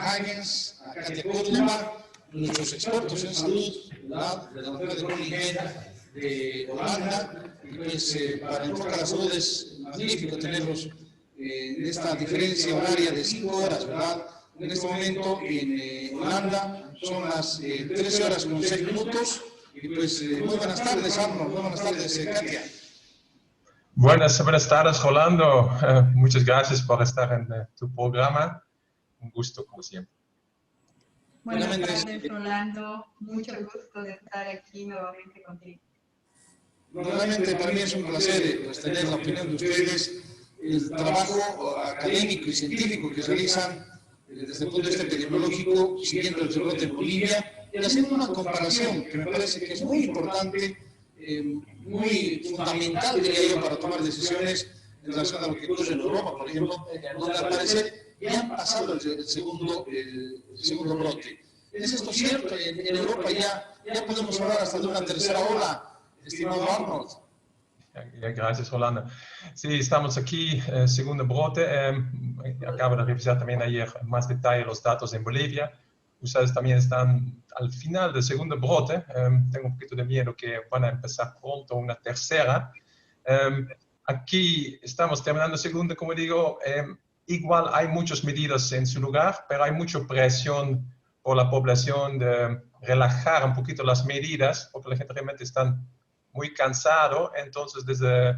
Hagens, a Katia Kotlova, nuestros expertos en salud, ¿verdad? De la Universidad de Groningen, de Holanda, y pues para enfocar la salud es magnífico tenerlos en esta diferencia horaria de 5 horas, ¿verdad? En este momento en Holanda son las 13 horas con 6 minutos, y pues muy buenas tardes, Arnold, muy buenas tardes, Katia. Buenas tardes, Rolando. Muchas gracias por estar en tu programa. Un gusto, como siempre. Buenas tardes, Rolando. Mucho gusto de estar aquí nuevamente contigo. Realmente para mí es un placer pues, tener la opinión de ustedes, el trabajo académico y científico que realizan desde el punto de vista epidemiológico, siguiendo el rebrote en Bolivia, y haciendo una comparación que me parece que es muy importante, muy fundamental, diría yo, para tomar decisiones en relación a lo que ocurre en Europa, por ejemplo, donde al parecer ya han pasado el segundo brote. ¿Es esto cierto? En Europa ya podemos hablar hasta de una tercera ola, estimado Arnold. Gracias, Rolando. Sí, estamos aquí, segundo brote. Acabo de revisar también ayer en más detalle los datos en Bolivia. Ustedes también están al final del segundo brote. Tengo un poquito de miedo que van a empezar pronto una tercera. Aquí estamos terminando el segundo, como digo. Igual hay muchas medidas en su lugar, pero hay mucha presión por la población de relajar un poquito las medidas, porque la gente realmente está muy cansado. Entonces, desde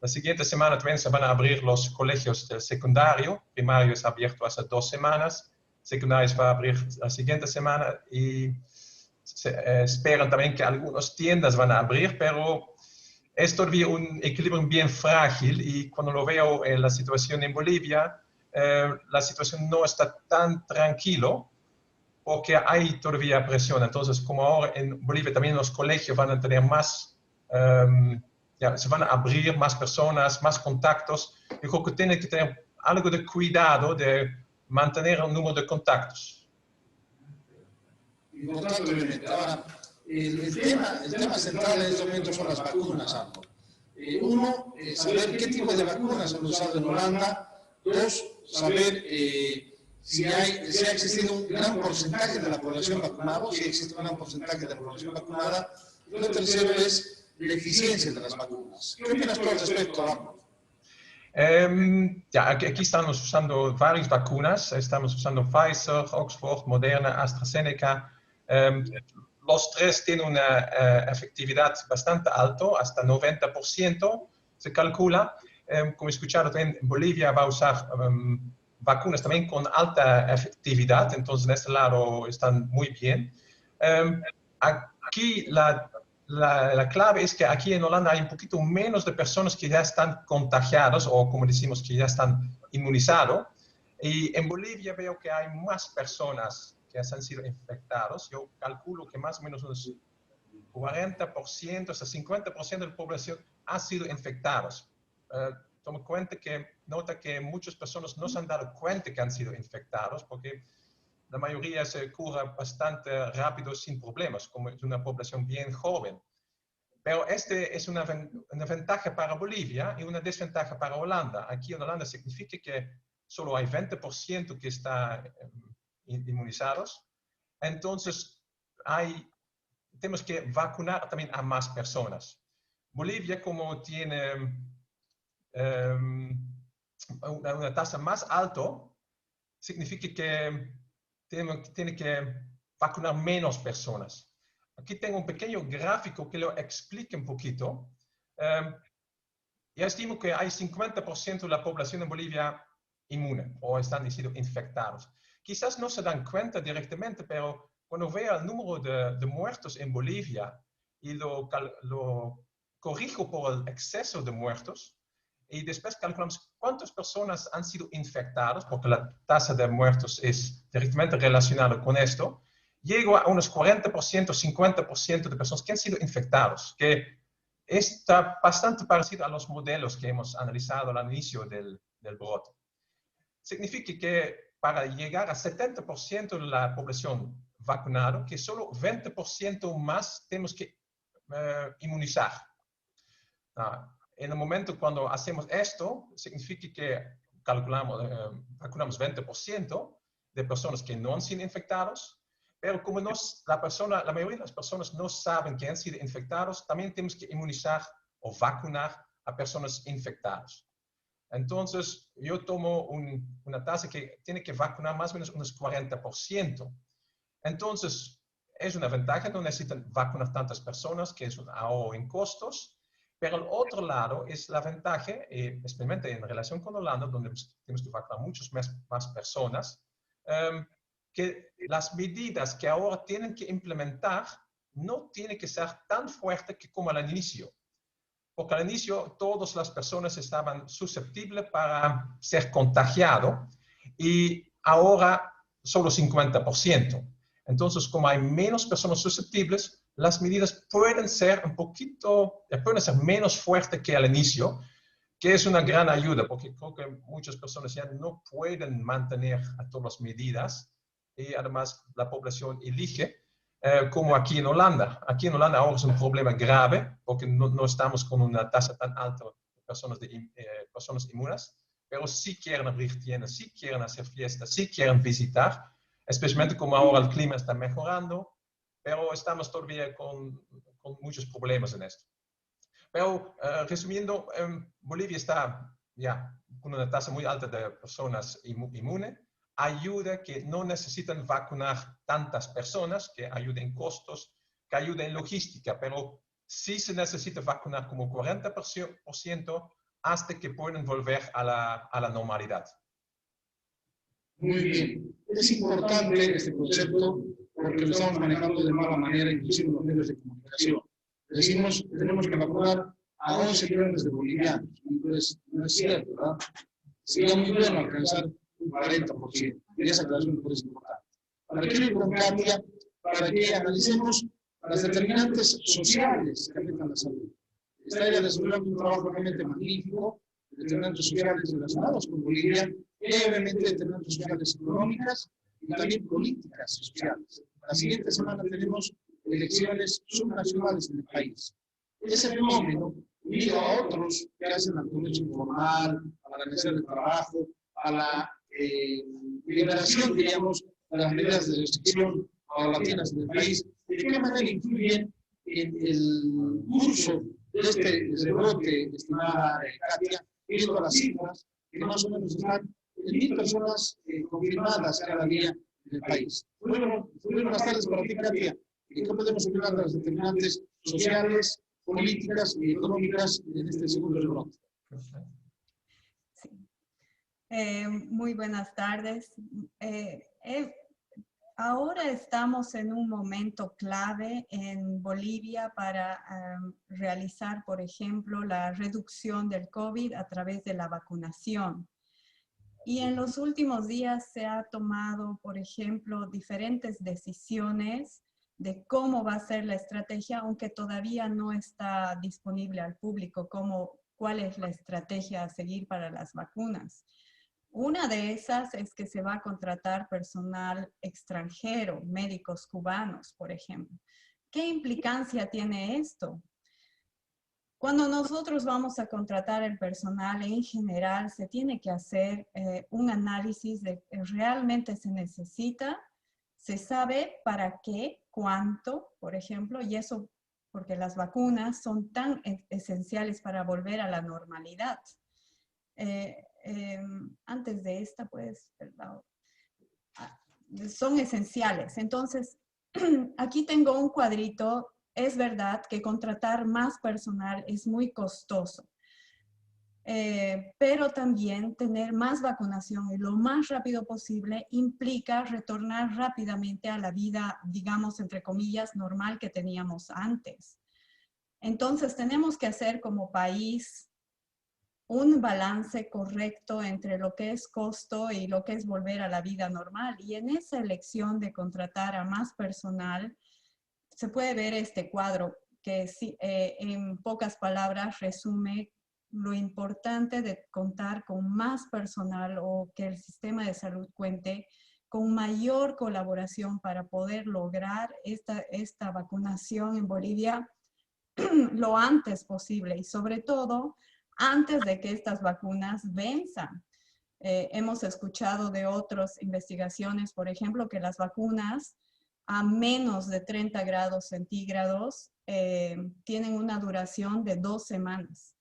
la siguiente semana también se van a abrir los colegios del secundario. Primario es abierto hace 2 semanas. Secundario se va a abrir la siguiente semana y se esperan también que algunas tiendas van a abrir, pero es todavía un equilibrio bien frágil, y cuando lo veo en la situación en Bolivia, la situación no está tan tranquilo porque hay todavía presión. Entonces, como ahora en Bolivia también los colegios van a tener más, se van a abrir más personas, más contactos, yo creo que tienen que tener algo de cuidado de mantener el número de contactos. Importante, obviamente. Ahora, el tema central en este momento son las vacunas, Arnold. Uno, saber qué tipo de vacunas han usado en Holanda. Dos, saber si ha existido un gran porcentaje de la población vacunada, si existe un gran porcentaje de la población vacunada. Y lo tercero es la eficiencia de las vacunas. ¿Qué opinas tú al respecto, Arnold? Aquí estamos usando varias vacunas. Estamos usando Pfizer, Oxford, Moderna, AstraZeneca. Los tres tienen una efectividad bastante alta, hasta 90% se calcula. Como he escuchado, también Bolivia va a usar vacunas también con alta efectividad, entonces en este lado están muy bien. Aquí la clave es que aquí en Holanda hay un poquito menos de personas que ya están contagiadas, o como decimos, que ya están inmunizados. Y en Bolivia veo que hay más personas que han sido infectados. Yo calculo que más o menos unos 40% hasta 50% de la población ha sido infectados. Toma cuenta que nota que muchas personas no se han dado cuenta que han sido infectados, porque la mayoría se cura bastante rápido sin problemas, como es una población bien joven. Pero este es una ventaja para Bolivia y una desventaja para Holanda. Aquí en Holanda significa que solo hay 20% que están inmunizados. Entonces, tenemos que vacunar también a más personas. Bolivia, como tiene una tasa más alta, significa que tiene que vacunar menos personas. Aquí tengo un pequeño gráfico que lo explica un poquito. Ya estimo que hay 50% de la población en Bolivia inmune o están siendo infectados. Quizás no se dan cuenta directamente, pero cuando veo el número de muertos en Bolivia y lo corrijo por el exceso de muertos, y después calculamos cuántas personas han sido infectadas, porque la tasa de muertos es directamente relacionada con esto, llego a unos 40%, 50% de personas que han sido infectados, que está bastante parecido a los modelos que hemos analizado al inicio del brote. Significa que para llegar a 70% de la población vacunada, que solo 20% más tenemos que inmunizar. En el momento cuando hacemos esto, significa que vacunamos 20%, de personas que no han sido infectados, pero como la mayoría de las personas no saben que han sido infectados, también tenemos que inmunizar o vacunar a personas infectadas. Entonces, yo tomo una tasa que tiene que vacunar más o menos unos 40%. Entonces, es una ventaja, no necesitan vacunar tantas personas, que es un ahorro en costos. Pero el otro lado es la ventaja, especialmente en relación con Holanda, donde tenemos que vacunar muchas más personas, que las medidas que ahora tienen que implementar no tienen que ser tan fuertes como al inicio. Porque al inicio todas las personas estaban susceptibles para ser contagiados y ahora solo 50%. Entonces, como hay menos personas susceptibles, las medidas pueden ser pueden ser menos fuertes que al inicio, que es una gran ayuda, porque creo que muchas personas ya no pueden mantener a todas las medidas y además la población elige, como aquí en Holanda. Aquí en Holanda ahora es un problema grave porque no estamos con una tasa tan alta de personas inmunes, pero sí quieren abrir tiendas, sí quieren hacer fiestas, sí quieren visitar, especialmente como ahora el clima está mejorando, pero estamos todavía con muchos problemas en esto. Pero resumiendo, Bolivia está ya con una tasa muy alta de personas inmunes, ayuda que no necesitan vacunar tantas personas, que ayuda en costos, que ayuda en logística, pero sí se necesita vacunar como 40% hasta que puedan volver a la normalidad. Muy bien. Es importante este concepto porque lo estamos manejando de mala manera, inclusive en los medios de comunicación. Decimos que tenemos que vacunar a 11 millones de bolivianos. Entonces, no es cierto, ¿verdad? Sería muy bueno alcanzar un 40%. Y esa aclaración es importante. Para que ir con Katia, para que analicemos las determinantes sociales que afectan la salud. Está ella desarrollando un trabajo realmente magnífico, determinantes sociales relacionados con Bolivia, y obviamente determinantes sociales económicas y también políticas sociales. La siguiente semana tenemos elecciones subnacionales en el país. Ese fenómeno, unido a otros que hacen al comercio informal, a la necesidad de trabajo, a la liberación, digamos, de las medidas de restricción paulatinas en el país, ¿de qué manera influyen en el curso de este brote, estimada Katia, viendo las cifras que más o menos están en 1.000 personas confirmadas cada día en el país? Muy buenas tardes para ti, Katia. ¿Y qué podemos opinar de las determinantes sociales, políticas y económicas en este segundo rebrote? Sí. Muy buenas tardes. Ahora estamos en un momento clave en Bolivia para realizar, por ejemplo, la reducción del COVID a través de la vacunación. Y en los últimos días se ha tomado, por ejemplo, diferentes decisiones de cómo va a ser la estrategia, aunque todavía no está disponible al público cuál es la estrategia a seguir para las vacunas. Una de esas es que se va a contratar personal extranjero, médicos cubanos, por ejemplo. ¿Qué implicancia tiene esto? Cuando nosotros vamos a contratar el personal en general, se tiene que hacer un análisis de que realmente se necesita, se sabe para qué, cuánto, por ejemplo, y eso porque las vacunas son tan esenciales para volver a la normalidad. Antes de esta, pues, perdón, son esenciales. Entonces, aquí tengo un cuadrito. Es verdad que contratar más personal es muy costoso, pero también tener más vacunación y lo más rápido posible implica retornar rápidamente a la vida, digamos, entre comillas, normal que teníamos antes. Entonces, tenemos que hacer como país un balance correcto entre lo que es costo y lo que es volver a la vida normal. Y en esa elección de contratar a más personal, se puede ver este cuadro que en pocas palabras resume lo importante de contar con más personal o que el sistema de salud cuente con mayor colaboración para poder lograr esta vacunación en Bolivia lo antes posible y sobre todo antes de que estas vacunas venzan. Hemos escuchado de otras investigaciones, por ejemplo, que las vacunas a menos de 30 grados centígrados tienen una duración de 2 semanas.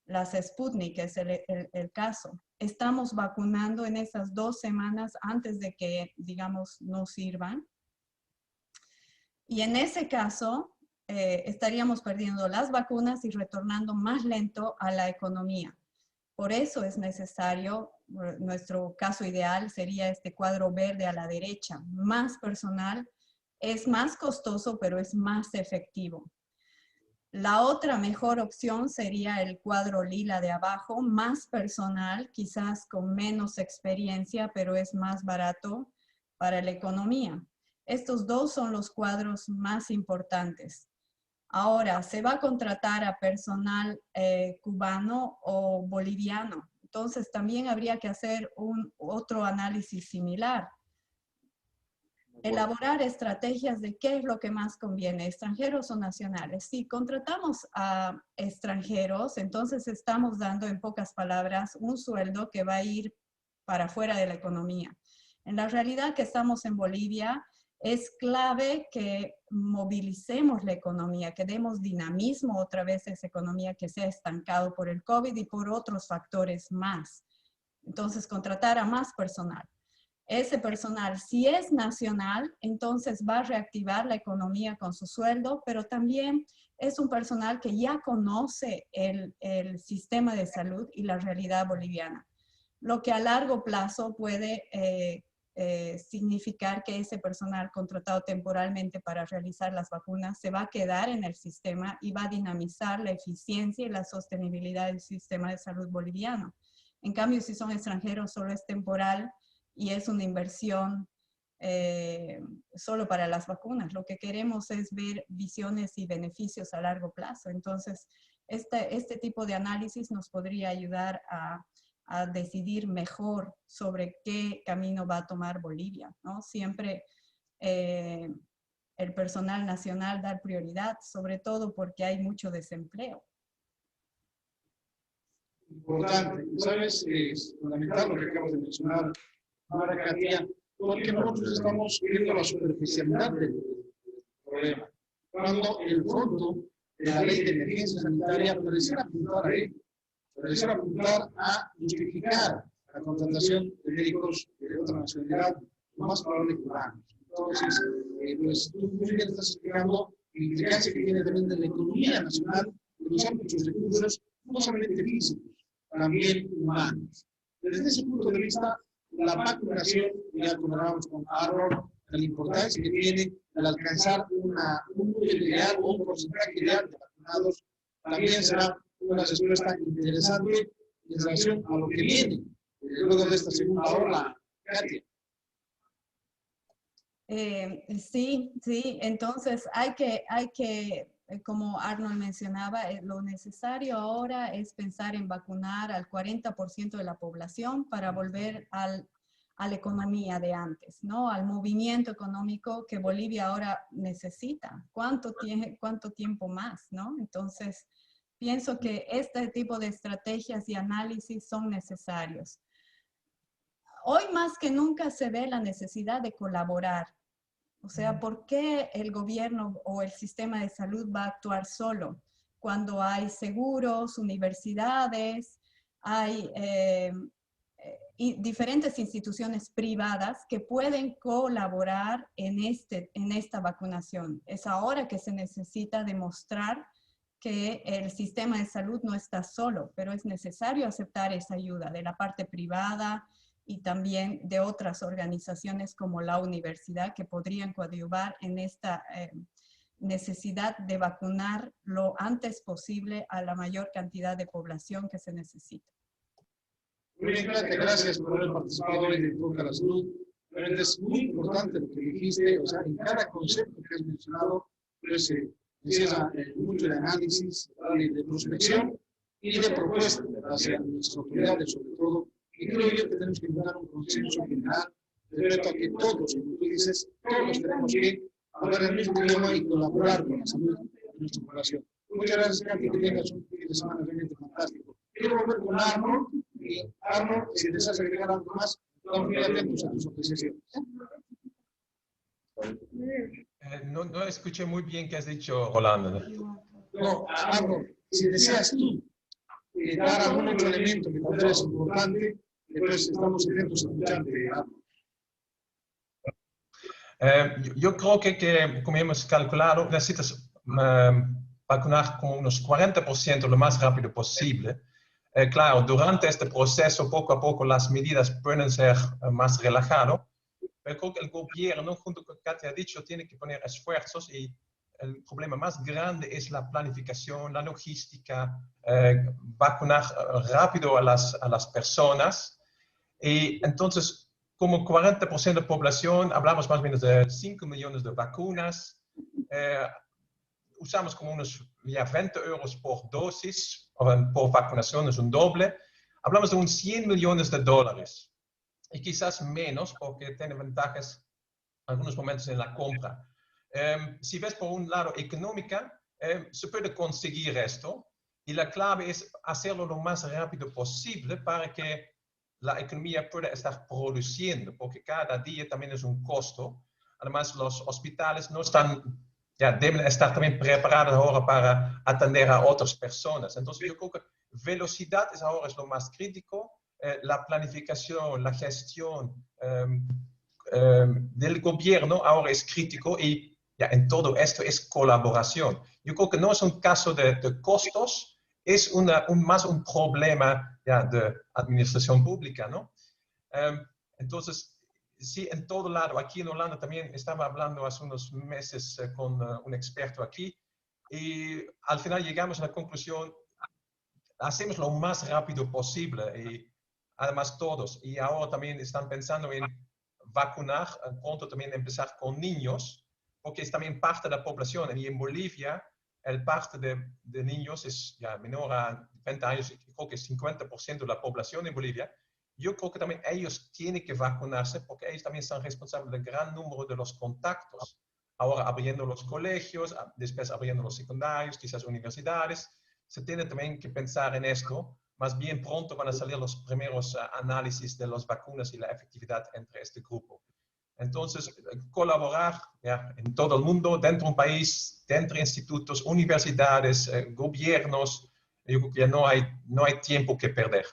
Las Sputnik es el caso. Estamos vacunando en esas 2 semanas antes de que, digamos, no sirvan. Y en ese caso, estaríamos perdiendo las vacunas y retornando más lento a la economía. Por eso es necesario, nuestro caso ideal sería este cuadro verde a la derecha, más personal, es más costoso, pero es más efectivo. La otra mejor opción sería el cuadro lila de abajo, más personal, quizás con menos experiencia, pero es más barato para la economía. Estos dos son los cuadros más importantes. Ahora, ¿se va a contratar a personal cubano o boliviano? Entonces, también habría que hacer otro análisis similar. Elaborar estrategias de qué es lo que más conviene, extranjeros o nacionales. Si contratamos a extranjeros, entonces estamos dando, en pocas palabras, un sueldo que va a ir para fuera de la economía. En la realidad que estamos en Bolivia, es clave que movilicemos la economía, que demos dinamismo otra vez a esa economía que se ha estancado por el COVID y por otros factores más. Entonces, contratar a más personal. Ese personal, si es nacional, entonces va a reactivar la economía con su sueldo, pero también es un personal que ya conoce el sistema de salud y la realidad boliviana, lo que a largo plazo puede significar que ese personal contratado temporalmente para realizar las vacunas se va a quedar en el sistema y va a dinamizar la eficiencia y la sostenibilidad del sistema de salud boliviano. En cambio, si son extranjeros, solo es temporal y es una inversión solo para las vacunas. Lo que queremos es ver visiones y beneficios a largo plazo. Entonces, este tipo de análisis nos podría ayudar a decidir mejor sobre qué camino va a tomar Bolivia, ¿no? Siempre el personal nacional dar prioridad, sobre todo porque hay mucho desempleo. Importante. ¿Sabes? Es fundamental lo que acabas de mencionar, Mara Katia, porque nosotros estamos viendo la superficialidad del problema. Cuando el fondo de la ley de emergencia sanitaria pareciera apuntar a él, pareciera apuntar a justificar la contratación de médicos de otra nacionalidad, lo más probable cubanos. Entonces, pues tú muy bien estás explicando la implicancia que tiene también de la economía nacional, de usar muchos recursos, no solamente físicos, también humanos. Desde ese punto de vista, la vacunación, ya comentábamos con Harold, la importancia que tiene al alcanzar un número ideal o un porcentaje ideal de vacunados, también será una respuesta interesante en relación a lo que viene luego de esta segunda ola, Katia. Sí, entonces hay que, como Arnold mencionaba, lo necesario ahora es pensar en vacunar al 40% de la población para volver a la economía de antes, ¿no? Al movimiento económico que Bolivia ahora necesita. ¿Cuánto tiempo más, no? Entonces, pienso que este tipo de estrategias y análisis son necesarios. Hoy más que nunca se ve la necesidad de colaborar. O sea, ¿por qué el gobierno o el sistema de salud va a actuar solo? Cuando hay seguros, universidades, hay diferentes instituciones privadas que pueden colaborar en esta vacunación. Es ahora que se necesita demostrar que el sistema de salud no está solo, pero es necesario aceptar esa ayuda de la parte privada y también de otras organizaciones como la universidad que podrían coadyuvar en esta necesidad de vacunar lo antes posible a la mayor cantidad de población que se necesita. Muy bien, gracias por haber participado hoy en Toca la Salud. Realmente es muy importante lo que dijiste, o sea, en cada concepto que has mencionado, pues encierra mucho de análisis, de prospección y de propuesta hacia nuestras autoridades, sobre todo. Y creo yo que tenemos que encontrar un consenso general respecto a que todos, como tú dices, todos tenemos que hablar el mismo idioma y colaborar con la salud de nuestra población. Muchas gracias, Katy, que tengas un fin de semana realmente fantástico. Quiero volver con Arnold, Y Arnold, si deseas agregar algo más, estamos muy atentos a tus apreciaciones. No escuché muy bien qué has dicho, Rolando. No, Arnold, si deseas tú dar algún otro elemento que consideres importante, entonces estamos atentos a escucharte, Arnold. Yo creo que, como hemos calculado, necesitas vacunar con unos 40% lo más rápido posible. Claro, durante este proceso, poco a poco, las medidas pueden ser más relajadas, pero creo que el gobierno, junto con Katia ha dicho, tiene que poner esfuerzos y el problema más grande es la planificación, la logística, vacunar rápido a las personas. Y entonces, como 40% de la población, hablamos más o menos de 5 millones de vacunas. Usamos como unos 20 euros por dosis, o por vacunación es un doble. Hablamos de unos 100 millones de dólares. Y quizás menos, porque tiene ventajas en algunos momentos en la compra. Si ves por un lado económica, se puede conseguir esto. Y la clave es hacerlo lo más rápido posible para que la economía pueda estar produciendo, porque cada día también es un costo. Además, los hospitales no están, deben estar también preparados ahora para atender a otras personas. Entonces, yo creo que velocidad ahora es lo más crítico. La planificación, la gestión del gobierno ahora es crítico y en todo esto es colaboración. Yo creo que no es un caso de costos, es más un problema de administración pública, ¿no? Entonces, sí, en todo lado, aquí en Holanda también estaba hablando hace unos meses con un experto aquí y al final llegamos a la conclusión, hacemos lo más rápido posible y además todos. Y ahora también están pensando en vacunar, pronto también empezar con niños, porque es también parte de la población. Y en Bolivia, el parte de niños es menor a 20 años, creo que es 50% de la población en Bolivia. Yo creo que también ellos tienen que vacunarse porque ellos también son responsables del gran número de los contactos. Ahora abriendo los colegios, después abriendo los secundarios, quizás universidades. Se tiene también que pensar en esto. Más bien pronto van a salir los primeros análisis de las vacunas y la efectividad entre este grupo. Entonces, colaborar en todo el mundo, dentro de un país, dentro de institutos, universidades, gobiernos, yo creo que ya no hay tiempo que perder.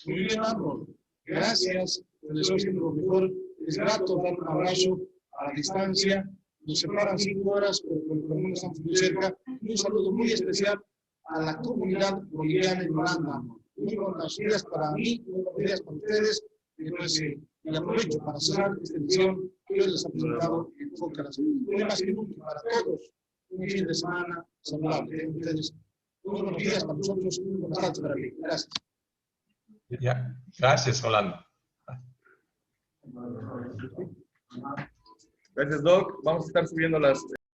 Muy bien, Arnold. Gracias. Te deseo siempre lo mejor. Es grato dar un abrazo a la distancia. Nos separan 5 horas, pero por lo menos estamos muy cerca. Y un saludo muy especial a la comunidad boliviana en Holanda. Muy buenos días para mí, muy buenos días para ustedes. Entonces, y aprovecho para cerrar esta edición que hoy les ha presentado Enfoque a la Salud. Hoy más que nunca para todos, un fin de semana saludable. Tengan ustedes muy buenos días para nosotros, muy buenas tardes para mí. Gracias. Gracias, Rolando. Gracias, Doc. Vamos a estar subiendo las